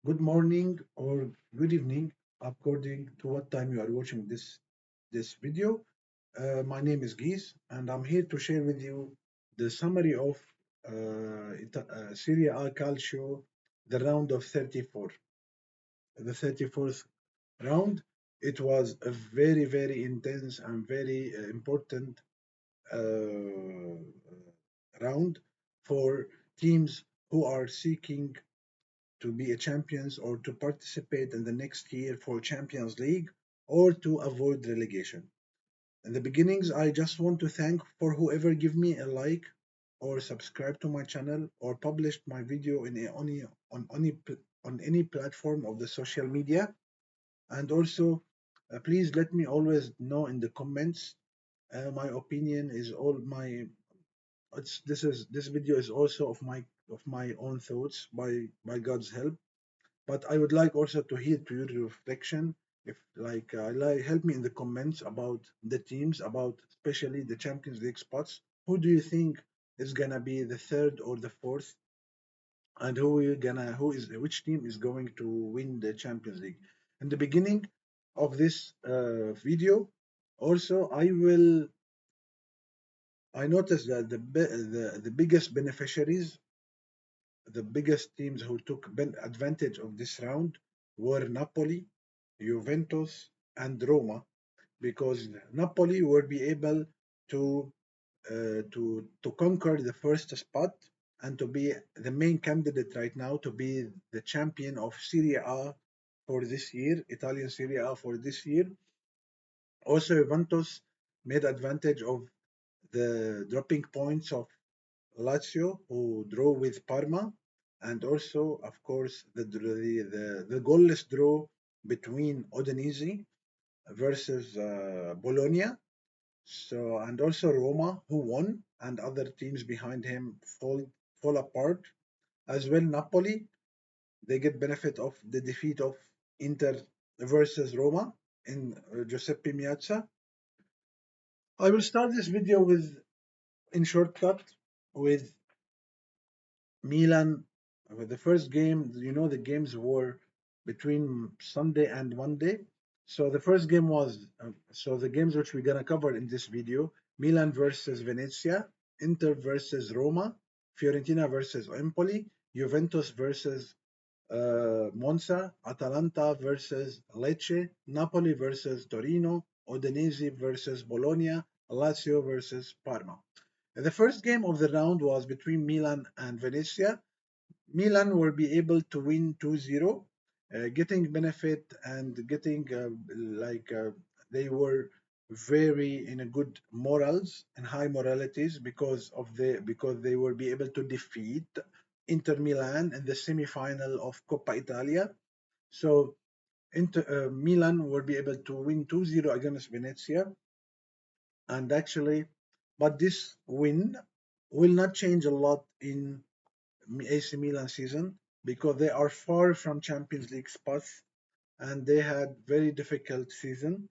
Good morning or good evening, according to what time you are watching this video. My name is Gies, and I'm here to share with you the summary of Serie A Calcio, the round of 34, the 34th round. It was a very intense and very important uh, round for teams who are seeking to be a champions or to participate in the next year for Champions League or to avoid relegation. In the beginnings, I just want to thank for whoever give me a like or subscribe to my channel or published my video in on any platform of the social media. And also, please let me always know in the comments. My opinion is all my. This video is also of my own thoughts by God's help, but I would like also to hear to your reflection. If help me in the comments about the teams, about especially the Champions League spots. Who do you think is gonna be the third or the fourth, and who is which team is going to win the Champions League? In the beginning of this video, also I noticed that the biggest beneficiaries, the biggest teams who took advantage of this round were Napoli, Juventus, and Roma, because Napoli will be able to conquer the first spot and to be the main candidate right now to be the champion of Serie A for this year, Italian Serie A for this year. Also, Juventus made advantage of the dropping points of Lazio, who draw with Parma, and also, of course, the goalless draw between Udinese versus Bologna. So, and also Roma, who won, and other teams behind him fall apart. As well, Napoli, they get benefit of the defeat of Inter versus Roma in Giuseppe Meazza. I will start this video in shortcut, with Milan. The first game, the games were between Sunday and Monday. So the first game was, so the games which we're gonna cover in this video: Milan versus Venezia, Inter versus Roma, Fiorentina versus Empoli, Juventus versus Monza, Atalanta versus Lecce, Napoli versus Torino, Udinese versus Bologna, Lazio versus Parma. The first game of the round was between Milan and Venezia. Milan will be able to win 2-0, getting benefit and getting they were very in a good morals and high moralities because they will be able to defeat Inter Milan in the semi-final of Coppa Italia. So Milan will be able to win 2-0 against Venezia, and actually, but this win will not change a lot in AC Milan season, because they are far from Champions League spots and they had very difficult season.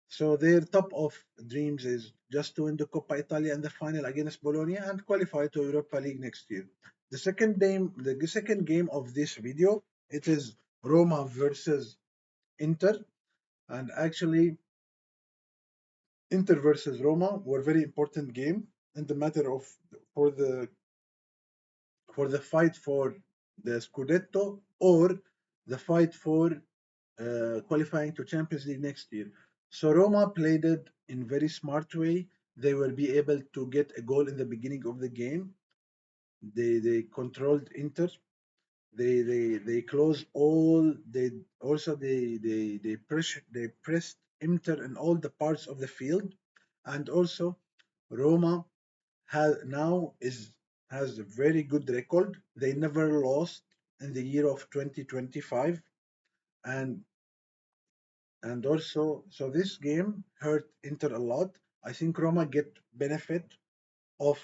So their top of dreams is just to win the Coppa Italia in the final against Bologna and qualify to Europa League next year. The second game of this video, it is Roma versus Inter, and actually Inter versus Roma were very important game in the matter of for the for the fight for the Scudetto or the fight for qualifying to Champions League next year. So Roma played it in very smart way. They will be able to get a goal in the beginning of the game. They controlled Inter. They closed all. They pressed Inter in all the parts of the field, and also Roma has a very good record. They never lost in the year of 2025, and also, so this game hurt Inter a lot. I think Roma get benefit of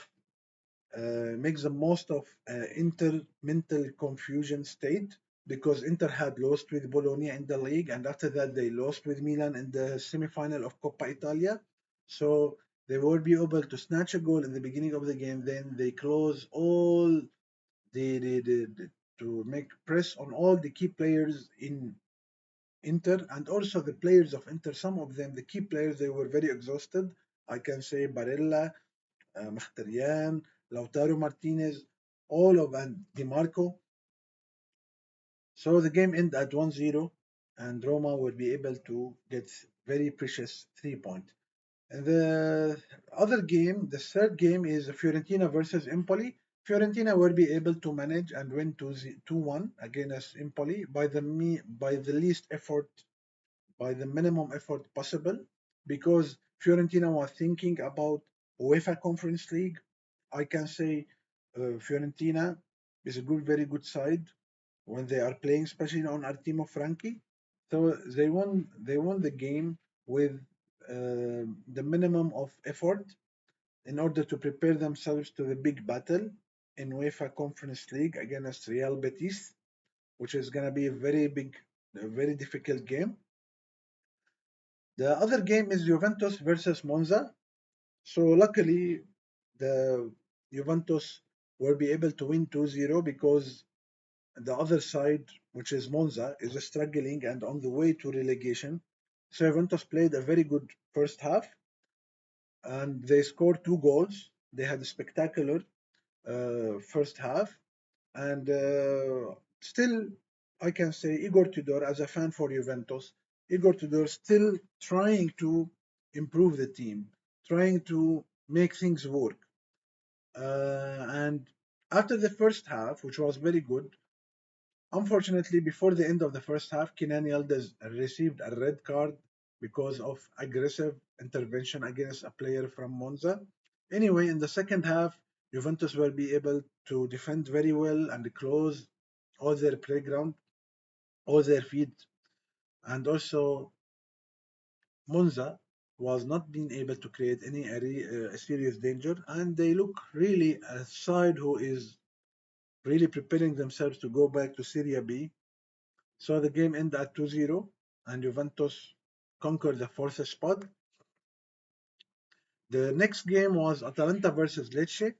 makes the most of Inter mental confusion state, because Inter had lost with Bologna in the league, and after that they lost with Milan in the semi-final of Coppa Italia. So they will be able to snatch a goal in the beginning of the game. Then they close all the to make press on all the key players in Inter, and also the players of Inter. Some of them, the key players, they were very exhausted. I can say Barella, Mkhitaryan, Lautaro Martinez, all of and Di Marco. So the game ended at 1-0, and Roma will be able to get very precious 3 points. And the other game, the third game, is Fiorentina versus Empoli. Fiorentina will be able to manage and win 2-1 against Empoli by the least effort, by the minimum effort possible, because Fiorentina was thinking about UEFA Conference League. I can say Fiorentina is a very good side when they are playing, especially on Artimo Franchi. So they won the game with the minimum of effort in order to prepare themselves to the big battle in UEFA Conference League against Real Betis, which is going to be a very difficult game. The other game is Juventus versus Monza. So luckily, the Juventus will be able to win 2-0 because the other side, which is Monza, is struggling and on the way to relegation. So Juventus played a very good first half and they scored 2 goals. They had a spectacular first half, and still, I can say Igor Tudor, as a fan for Juventus, Igor Tudor still trying to improve the team, trying to make things work. And after the first half, which was very good, unfortunately, before the end of the first half, Kenan Yildiz received a red card because of aggressive intervention against a player from Monza. Anyway, in the second half, Juventus will be able to defend very well and close all their playground, all their feet, and also Monza was not being able to create any serious danger, and they look really a side who is really preparing themselves to go back to Serie B. So the game ended at 2-0, and Juventus conquered the fourth spot. The next game was Atalanta versus Lecce.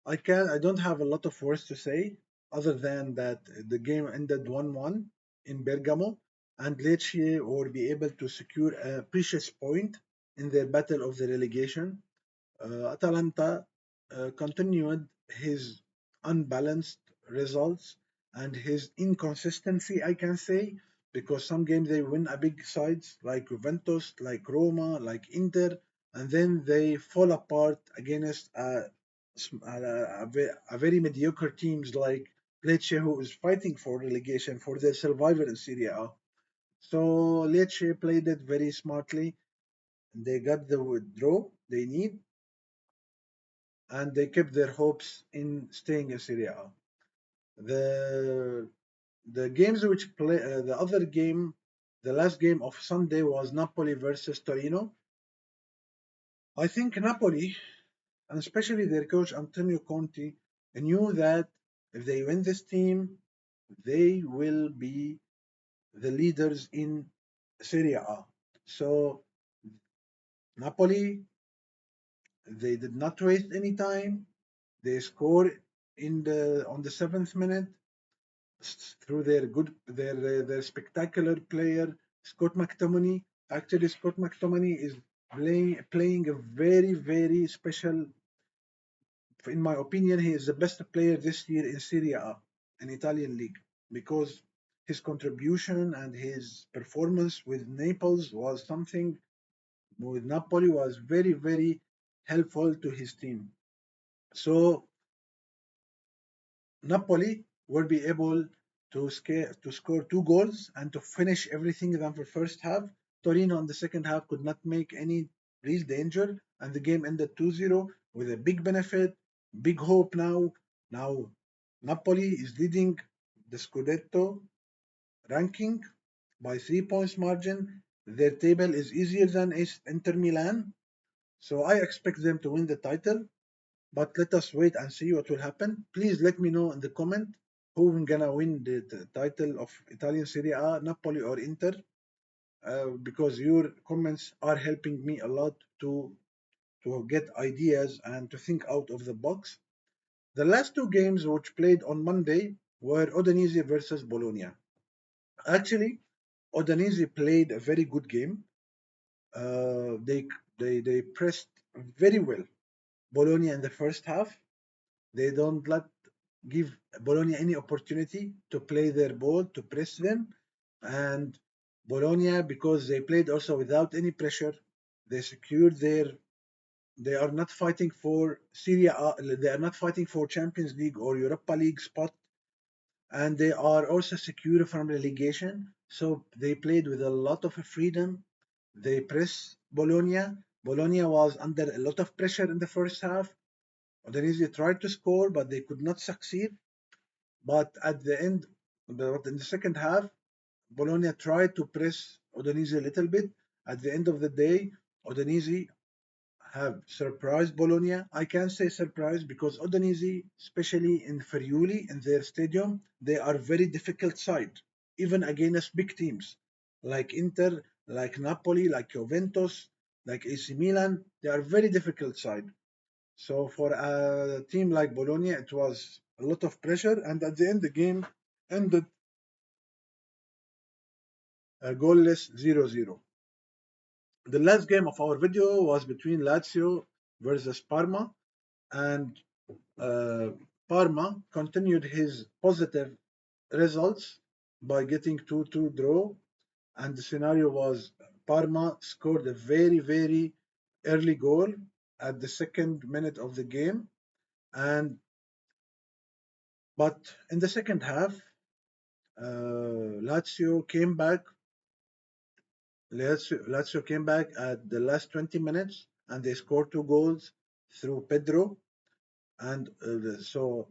I don't have a lot of words to say other than that the game ended 1-1 in Bergamo, and Lecce will be able to secure a precious point in their battle of the relegation. Atalanta continued his unbalanced results and his inconsistency, I can say, because some games they win a big sides like Juventus, like Roma, like Inter, and then they fall apart against a very mediocre teams like Lecce, who is fighting for relegation for their survival in Serie A. So Lecce played it very smartly. They got the draw they need, and they kept their hopes in staying in Serie A. The the games which play the other game, the last game of Sunday was Napoli versus Torino. I think Napoli, and especially their coach Antonio Conte, knew that if they win this team, they will be the leaders in Serie A. So Napoli, they did not waste any time. They scored in the on the 7th minute through their spectacular player Scott McTominay. Actually, Scott McTominay is playing a very special. In my opinion, he is the best player this year in Serie A, an Italian league, because his contribution and his performance with Naples was something. With Napoli was very helpful to his team. So Napoli will be able to score 2 goals and to finish everything in the first half. Torino in the second half could not make any real danger, and the game ended 2-0 with a big benefit, big hope now. Now Napoli is leading the Scudetto ranking by 3 points margin. Their table is easier than Inter Milan, so I expect them to win the title. But let us wait and see what will happen. Please let me know in the comment who gonna win the title of Italian Serie A, Napoli or Inter, because your comments are helping me a lot to get ideas and to think out of the box. The last 2 games which played on Monday were Udinese versus Bologna. Actually, Udinese played a very good game. Uh, they they pressed very well Bologna in the first half. They don't let give Bologna any opportunity to play their ball, to press them. And Bologna, because they played also without any pressure, they secured their. They are not fighting for Serie A. They are not fighting for Champions League or Europa League spot, and they are also secure from relegation. So they played with a lot of freedom. They pressed Bologna. Bologna was under a lot of pressure in the first half. Udinese tried to score, but they could not succeed. But at the end, but in the second half, Bologna tried to press Udinese a little bit. At the end of the day, Udinese have surprised Bologna. I can say surprised because Udinese, especially in Friuli, in their stadium, they are very difficult side, even against big teams like Inter, like Napoli, like Juventus, like AC Milan. They are very difficult side. So for a team like Bologna, it was a lot of pressure, and at the end, the game ended goalless 0-0. The last game of our video was between Lazio versus Parma, and uh, Parma continued his positive results by getting 2-2 draw, and the scenario was Parma scored a very, very early goal at the second minute of the game, and but in the second half, Lazio came back. Lazio came back at the last 20 minutes and they scored two goals through Pedro. And so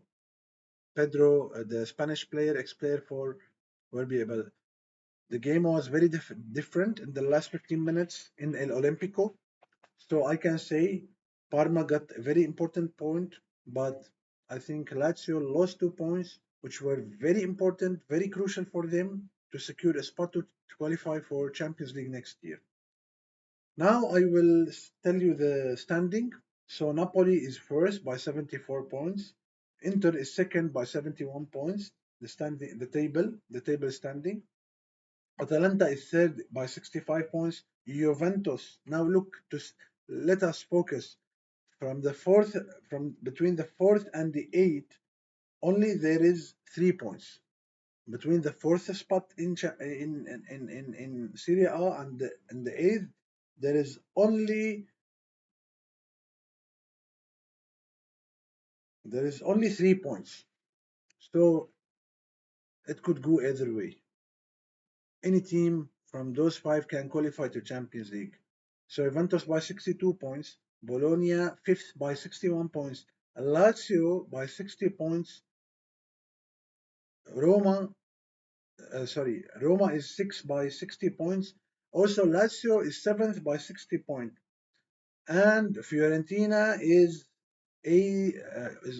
Pedro, the Spanish player, ex-player for Verbi. But the game was very different in the last 15 minutes in El Olimpico. So I can say Parma got a very important point, but I think Lazio lost 2 points, which were very important, very crucial for them to secure a spot to qualify for Champions League next year. Now I will tell you the standing. So Napoli is first by 74 points. Inter is second by 71 points. The table standing. Atalanta is third by 65 points. Juventus. Now look to let us focus from the fourth, from between the fourth and the eighth. Only there is 3 points between the fourth spot in Serie A and the eighth. There is only 3 points. So it could go either way. Any team from those five can qualify to Champions League. So Juventus by 62 points, Bologna fifth by 61 points, Lazio by 60 points, Roma, Roma is sixth by 60 points. Also, Lazio is seventh by 60 points, and Fiorentina is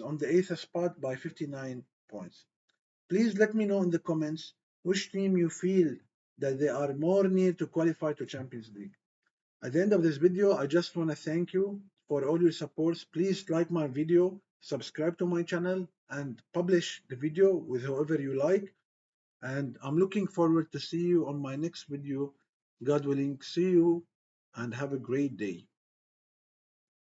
on the eighth spot by 59 points. Please let me know in the comments which team you feel that they are more near to qualify to Champions League. At the end of this video, I just want to thank you for all your supports. Please like my video, subscribe to my channel, and publish the video with whoever you like. And I'm looking forward to see you on my next video. God willing, see you and have a great day.